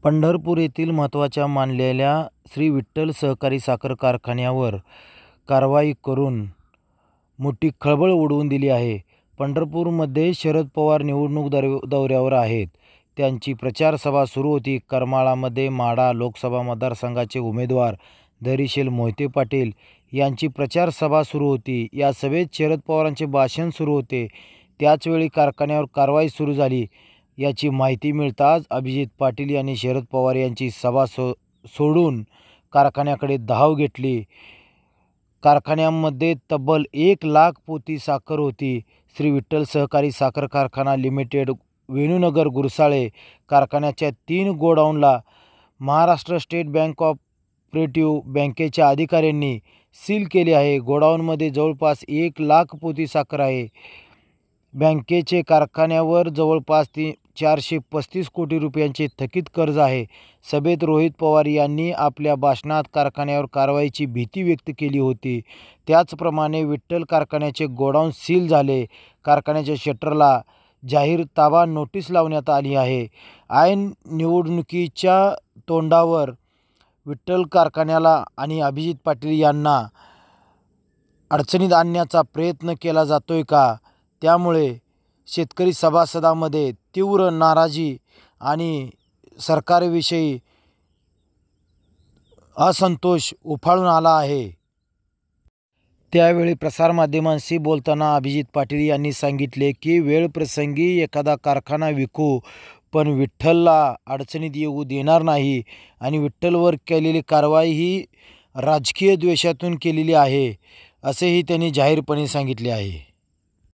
पंढरपूर येथील महत्त्वाच्या मानलेल्या श्री विठ्ठल सहकारी साखर कारखान्यावर कारवाई करून मोठी खळबळ उडवून दिली आहे. पंढरपूरमध्ये शरद पवार निवडणूक दौऱ्यावर आहेत. त्यांची प्रचार सभा सुरू होती. करमाळामध्ये माढा लोकसभा मतदारसंघाचे उमेदवार धैर्यशील मोहिते पाटील यांची प्रचार सभा सुरू होती. या सभेत शरद पवारांचे भाषण सुरू होते. त्याचवेळी कारखान्यावर कारवाई सुरू झाली. याची माहिती मिळताच अभिजित पाटील यांनी शरद पवार यांची सभा सोडून कारखान्याकडे धाव घेतली. कारखान्यामध्ये तब्बल 1,00,000 पोती साखर होती. श्री विठ्ठल सहकारी साखर कारखाना लिमिटेड वेणूनगर गुरसाळे कारखान्याच्या 3 गोडाऊनला महाराष्ट्र स्टेट बँक ऑपरेटिव्ह बँकेच्या अधिकाऱ्यांनी सील केले आहे. गोडाऊनमध्ये जवळपास 1,00,000 पोती साखर आहे. बँकेचे कारखान्यावर जवळपास 435 कोटी रुपयांचे थकीत कर्ज आहे. सभेत रोहित पवार यांनी आपल्या भाषणात कारखान्यावर कारवाईची भीती व्यक्त केली होती. त्याचप्रमाणे विठ्ठल कारखान्याचे गोडाऊन सील झाले. कारखान्याच्या शटरला जाहीर ताबा नोटीस लावण्यात आली आहे. ऐन निवडणुकीच्या तोंडावर विठ्ठल कारखान्याला आणि अभिजित पाटील यांना अडचणीत आणण्याचा प्रयत्न केला जातोय का? त्यामुळे शेतकरी सभासदांमध्ये तीव्र नाराजी आणि सरकारविषयी असंतोष उफाळून आला आहे. त्यावेळी प्रसारमाध्यमांशी बोलताना अभिजित पाटील यांनी सांगितले की वेळप्रसंगी एखादा कारखाना विकू, पण विठ्ठलला अडचणीत येऊ देणार नाही आणि विठ्ठलवर केलेली कारवाई ही राजकीय द्वेषातून केलेली आहे, असेही त्यांनी जाहीरपणे सांगितले आहे.